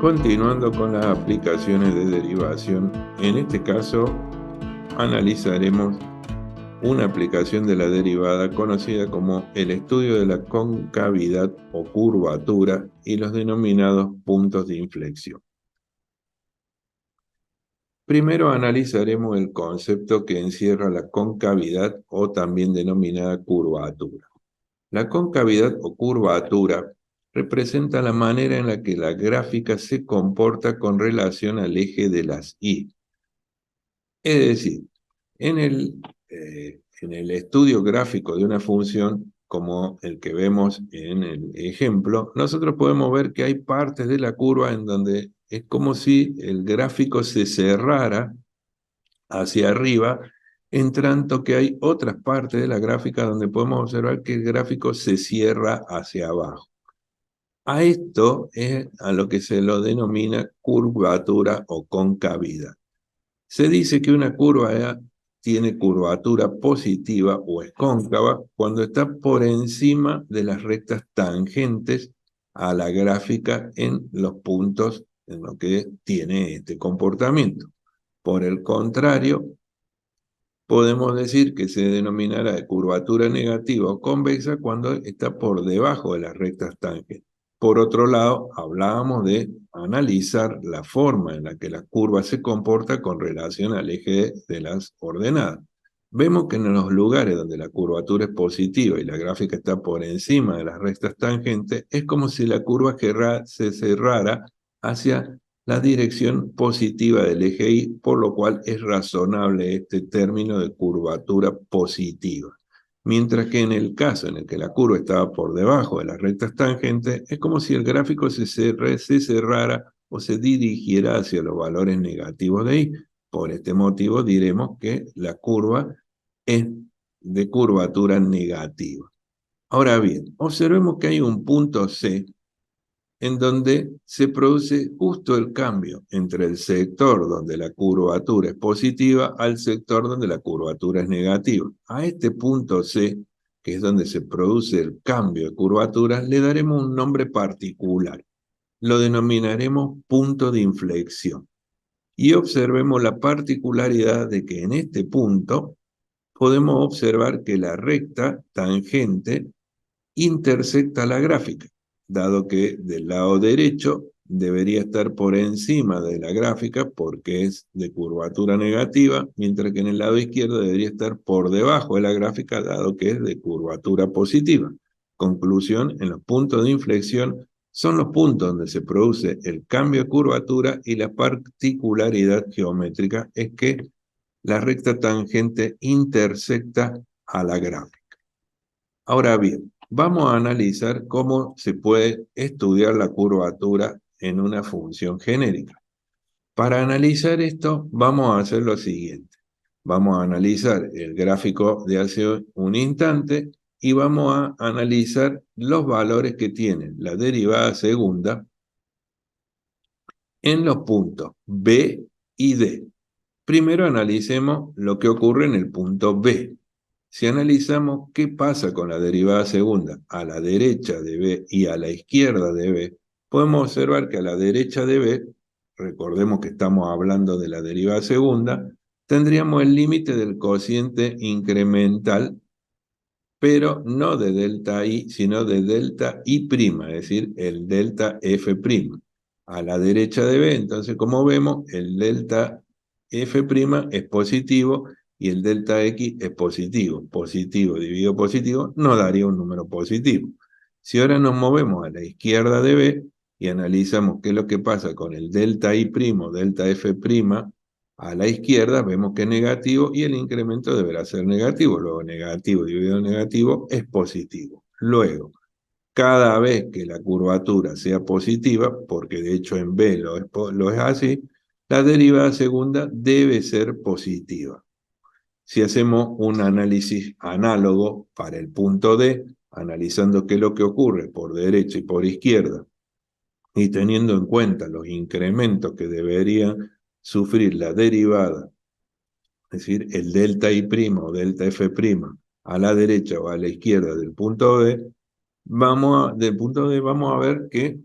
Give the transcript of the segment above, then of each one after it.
Continuando con las aplicaciones de derivación, en este caso analizaremos una aplicación de la derivada conocida como el estudio de la concavidad o curvatura y los denominados puntos de inflexión. Primero analizaremos el concepto que encierra la concavidad o también denominada curvatura. La concavidad o curvatura representa la manera en la que la gráfica se comporta con relación al eje de las y. Es decir, en el estudio gráfico de una función, como el que vemos en el ejemplo, nosotros podemos ver que hay partes de la curva en donde es como si el gráfico se cerrara hacia arriba, en tanto que hay otras partes de la gráfica donde podemos observar que el gráfico se cierra hacia abajo. A esto es a lo que se lo denomina curvatura o concavidad. Se dice que una curva tiene curvatura positiva o es cóncava cuando está por encima de las rectas tangentes a la gráfica en los puntos en los que tiene este comportamiento. Por el contrario, podemos decir que se denominará de curvatura negativa o convexa cuando está por debajo de las rectas tangentes. Por otro lado, hablábamos de analizar la forma en la que la curva se comporta con relación al eje de las ordenadas. Vemos que en los lugares donde la curvatura es positiva y la gráfica está por encima de las rectas tangentes, es como si la curva se cerrara hacia la dirección positiva del eje Y, por lo cual es razonable este término de curvatura positiva. Mientras que en el caso en el que la curva estaba por debajo de las rectas tangentes, es como si el gráfico se cerrara o se dirigiera hacia los valores negativos de Y. Por este motivo diremos que la curva es de curvatura negativa. Ahora bien, observemos que hay un punto C en donde se produce justo el cambio entre el sector donde la curvatura es positiva al sector donde la curvatura es negativa. A este punto C, que es donde se produce el cambio de curvatura, le daremos un nombre particular. Lo denominaremos punto de inflexión. Y observemos la particularidad de que en este punto podemos observar que la recta tangente intersecta la gráfica, dado que del lado derecho debería estar por encima de la gráfica porque es de curvatura negativa, mientras que en el lado izquierdo debería estar por debajo de la gráfica, dado que es de curvatura positiva. Conclusión, en los puntos de inflexión son los puntos donde se produce el cambio de curvatura y la particularidad geométrica es que la recta tangente intersecta a la gráfica. Ahora bien, vamos a analizar cómo se puede estudiar la curvatura en una función genérica. Para analizar esto, vamos a hacer lo siguiente. Vamos a analizar el gráfico de hace un instante y vamos a analizar los valores que tiene la derivada segunda en los puntos B y D. Primero analicemos lo que ocurre en el punto B. Si analizamos qué pasa con la derivada segunda a la derecha de B y a la izquierda de B, podemos observar que a la derecha de B, recordemos que estamos hablando de la derivada segunda, tendríamos el límite del cociente incremental, pero no de delta I, sino de delta I', es decir, el delta F'. A la derecha de B, entonces, como vemos, el delta F' es positivo y el delta X es positivo. Positivo dividido positivo nos daría un número positivo. Si ahora nos movemos a la izquierda de B y analizamos qué es lo que pasa con el delta I', delta F', a la izquierda vemos que es negativo y el incremento deberá ser negativo. Luego negativo dividido negativo es positivo. Luego, cada vez que la curvatura sea positiva, porque de hecho en B lo es así, la derivada segunda debe ser positiva. Si hacemos un análisis análogo para el punto D, analizando qué es lo que ocurre por derecha y por izquierda, y teniendo en cuenta los incrementos que debería sufrir la derivada, es decir, el delta I' o delta F' a la derecha o a la izquierda del punto D, del punto D vamos a ver que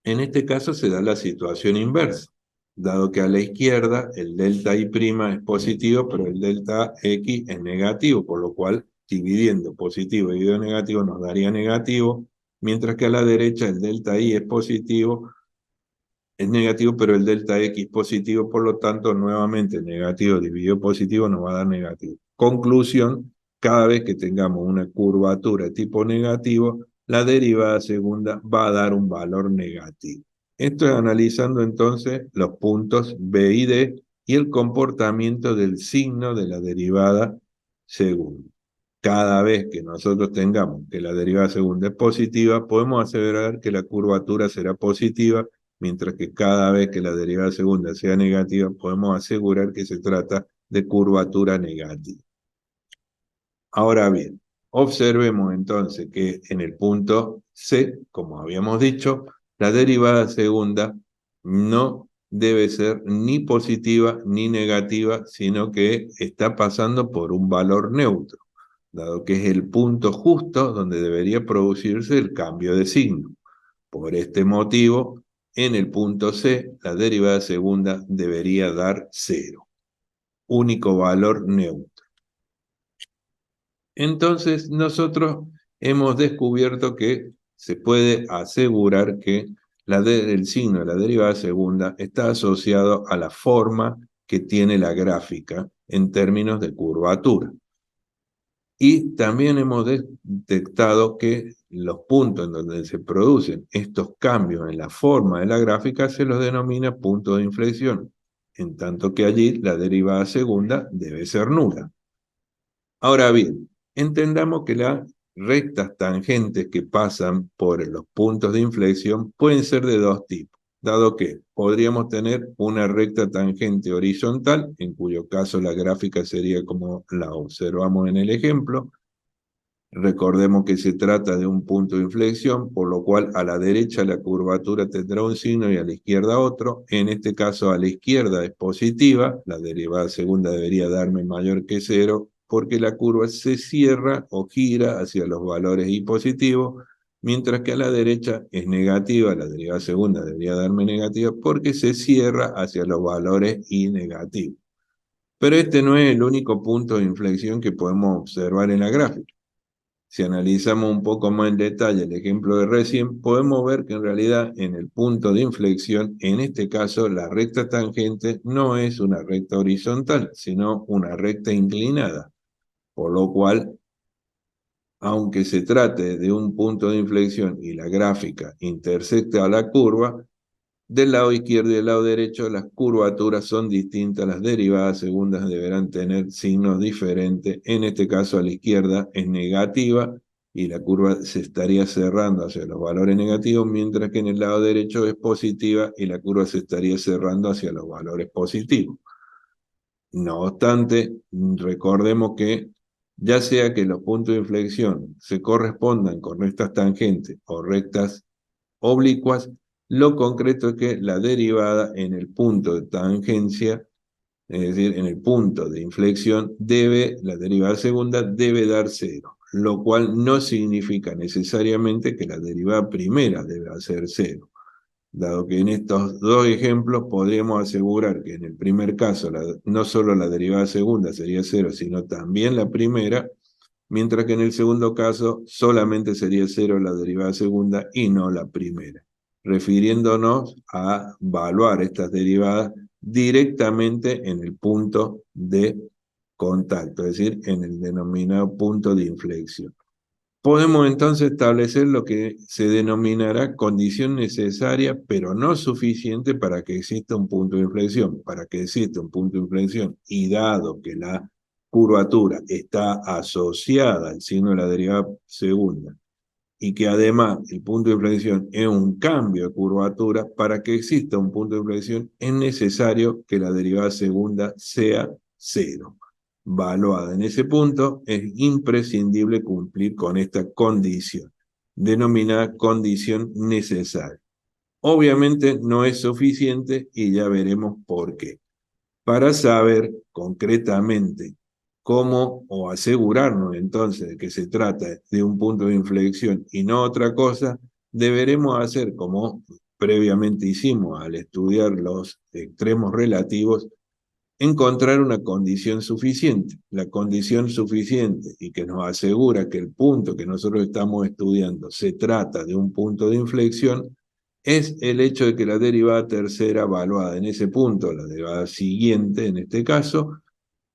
En este caso se da la situación inversa, dado que a la izquierda el delta I' es positivo, pero el delta X es negativo, por lo cual dividiendo positivo dividido negativo nos daría negativo, mientras que a la derecha el delta I es negativo, pero el delta X positivo, por lo tanto, nuevamente negativo dividido positivo nos va a dar negativo. Conclusión, cada vez que tengamos una curvatura de tipo negativo, la derivada segunda va a dar un valor negativo. Esto es analizando entonces los puntos B y D y el comportamiento del signo de la derivada segunda. Cada vez que nosotros tengamos que la derivada segunda es positiva, podemos aseverar que la curvatura será positiva, mientras que cada vez que la derivada segunda sea negativa, podemos asegurar que se trata de curvatura negativa. Ahora bien, observemos entonces que en el punto C, como habíamos dicho, la derivada segunda no debe ser ni positiva ni negativa, sino que está pasando por un valor neutro, dado que es el punto justo donde debería producirse el cambio de signo. Por este motivo, en el punto C, la derivada segunda debería dar cero, único valor neutro. Entonces, nosotros hemos descubierto que se puede asegurar que el signo de la derivada segunda está asociado a la forma que tiene la gráfica en términos de curvatura. Y también hemos detectado que los puntos en donde se producen estos cambios en la forma de la gráfica se los denomina punto de inflexión, en tanto que allí la derivada segunda debe ser nula. Ahora bien, entendamos que las rectas tangentes que pasan por los puntos de inflexión pueden ser de dos tipos, dado que podríamos tener una recta tangente horizontal, en cuyo caso la gráfica sería como la observamos en el ejemplo. Recordemos que se trata de un punto de inflexión, por lo cual a la derecha la curvatura tendrá un signo y a la izquierda otro. En este caso a la izquierda es positiva, la derivada segunda debería darme mayor que cero, porque la curva se cierra o gira hacia los valores y positivos, mientras que a la derecha es negativa, la derivada segunda debería darme negativa, porque se cierra hacia los valores y negativos. Pero este no es el único punto de inflexión que podemos observar en la gráfica. Si analizamos un poco más en detalle el ejemplo de recién, podemos ver que en realidad en el punto de inflexión, en este caso, la recta tangente no es una recta horizontal, sino una recta inclinada. Por lo cual, aunque se trate de un punto de inflexión y la gráfica intersecta a la curva, del lado izquierdo y del lado derecho las curvaturas son distintas, las derivadas segundas deberán tener signos diferentes. En este caso a la izquierda es negativa y la curva se estaría cerrando hacia los valores negativos, mientras que en el lado derecho es positiva y la curva se estaría cerrando hacia los valores positivos. No obstante, recordemos que ya sea que los puntos de inflexión se correspondan con rectas tangentes o rectas oblicuas, lo concreto es que la derivada en el punto de tangencia, es decir, en el punto de inflexión, la derivada segunda debe dar cero, lo cual no significa necesariamente que la derivada primera debe hacer cero, dado que en estos dos ejemplos podríamos asegurar que en el primer caso no solo la derivada segunda sería cero, sino también la primera, mientras que en el segundo caso solamente sería cero la derivada segunda y no la primera, refiriéndonos a evaluar estas derivadas directamente en el punto de contacto, es decir, en el denominado punto de inflexión. Podemos entonces establecer lo que se denominará condición necesaria, pero no suficiente para que exista un punto de inflexión. Para que exista un punto de inflexión, y dado que la curvatura está asociada al signo de la derivada segunda, y que además el punto de inflexión es un cambio de curvatura, para que exista un punto de inflexión es necesario que la derivada segunda sea cero. Valuada en ese punto, es imprescindible cumplir con esta condición, denominada condición necesaria. Obviamente no es suficiente y ya veremos por qué. Para saber concretamente cómo o asegurarnos entonces de que se trata de un punto de inflexión y no otra cosa, deberemos hacer como previamente hicimos al estudiar los extremos relativos, encontrar una condición suficiente. La condición suficiente y que nos asegura que el punto que nosotros estamos estudiando se trata de un punto de inflexión es el hecho de que la derivada tercera evaluada en ese punto, la derivada siguiente en este caso,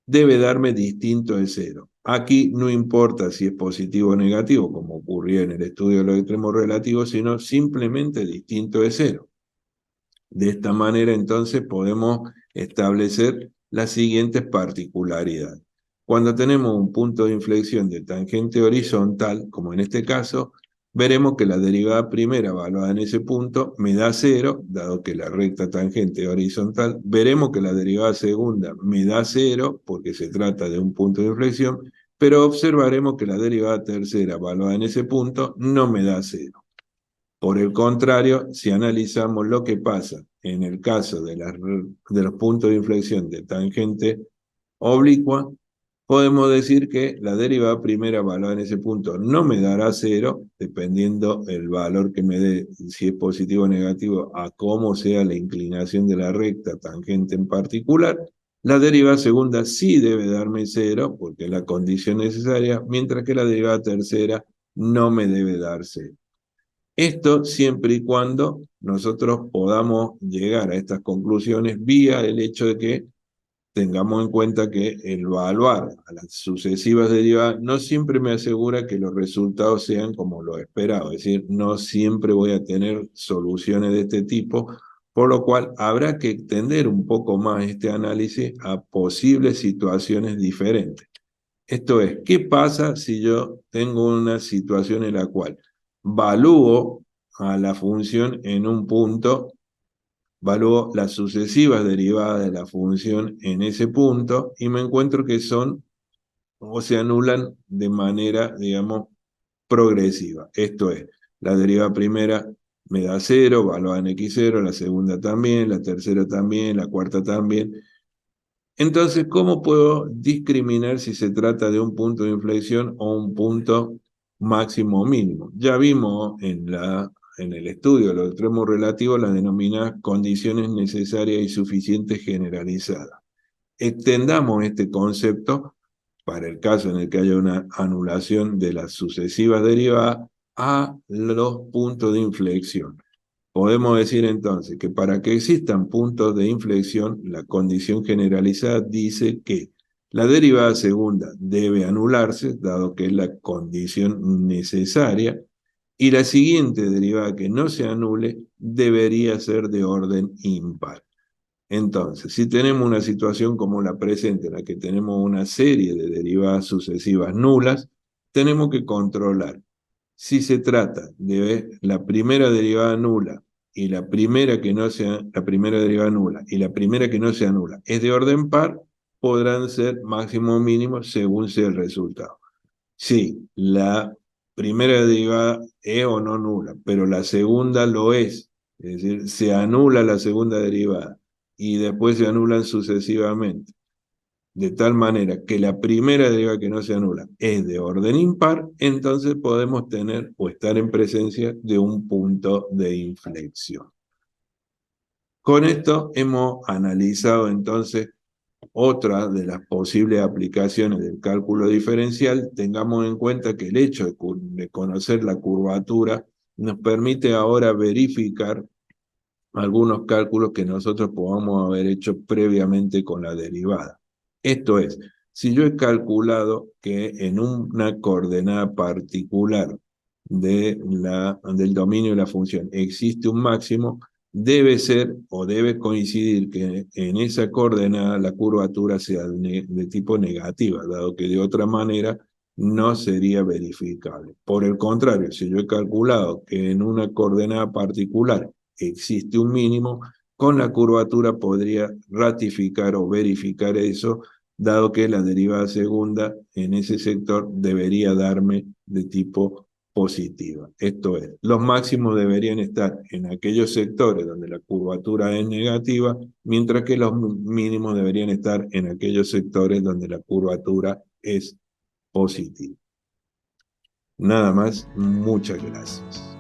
debe darme distinto de cero. Aquí no importa si es positivo o negativo, como ocurrió en el estudio de los extremos relativos, sino simplemente distinto de cero. De esta manera, entonces, podemos establecer las siguientes particularidades. Cuando tenemos un punto de inflexión de tangente horizontal, como en este caso, veremos que la derivada primera evaluada en ese punto me da cero, dado que la recta tangente es horizontal. Veremos que la derivada segunda me da cero, porque se trata de un punto de inflexión, pero observaremos que la derivada tercera evaluada en ese punto no me da cero. Por el contrario, si analizamos lo que pasa en el caso de los puntos de inflexión de tangente oblicua, podemos decir que la derivada primera evaluada en ese punto no me dará cero, dependiendo el valor que me dé, si es positivo o negativo, a cómo sea la inclinación de la recta tangente en particular. La derivada segunda sí debe darme cero, porque es la condición necesaria, mientras que la derivada tercera no me debe dar cero. Esto siempre y cuando nosotros podamos llegar a estas conclusiones vía el hecho de que tengamos en cuenta que el evaluar a las sucesivas derivadas no siempre me asegura que los resultados sean como lo esperado, es decir, no siempre voy a tener soluciones de este tipo, por lo cual habrá que extender un poco más este análisis a posibles situaciones diferentes. Esto es, ¿qué pasa si yo tengo una situación en la cual valúo a la función en un punto, valúo las sucesivas derivadas de la función en ese punto y me encuentro que son o se anulan de manera, digamos, progresiva? Esto es, la derivada primera me da cero, evaluada en x0, la segunda también, la tercera también, la cuarta también. Entonces, ¿cómo puedo discriminar si se trata de un punto de inflexión o un punto máximo o mínimo? Ya vimos en el estudio de los extremos relativos las denominadas condiciones necesarias y suficientes generalizadas. Extendamos este concepto para el caso en el que haya una anulación de las sucesivas derivadas a los puntos de inflexión. Podemos decir entonces que para que existan puntos de inflexión, la condición generalizada dice que la derivada segunda debe anularse, dado que es la condición necesaria, y la siguiente derivada que no se anule debería ser de orden impar. Entonces, si tenemos una situación como la presente, en la que tenemos una serie de derivadas sucesivas nulas, tenemos que controlar si se trata de la primera derivada nula y la primera que no sea la primera derivada nula y la primera que no sea nula es de orden par, podrán ser máximo o mínimo según sea el resultado. Si la primera derivada es o no nula, pero la segunda lo es decir, se anula la segunda derivada y después se anulan sucesivamente, de tal manera que la primera derivada que no se anula es de orden impar, entonces podemos tener o estar en presencia de un punto de inflexión. Con esto hemos analizado entonces otra de las posibles aplicaciones del cálculo diferencial. Tengamos en cuenta que el hecho de conocer la curvatura nos permite ahora verificar algunos cálculos que nosotros podamos haber hecho previamente con la derivada. Esto es, si yo he calculado que en una coordenada particular del dominio de la función existe un máximo, debe ser o debe coincidir que en esa coordenada la curvatura sea de tipo negativa, dado que de otra manera no sería verificable. Por el contrario, si yo he calculado que en una coordenada particular existe un mínimo, con la curvatura podría ratificar o verificar eso, dado que la derivada segunda en ese sector debería darme de tipo positiva. Esto es, los máximos deberían estar en aquellos sectores donde la curvatura es negativa, mientras que los mínimos deberían estar en aquellos sectores donde la curvatura es positiva. Nada más, muchas gracias.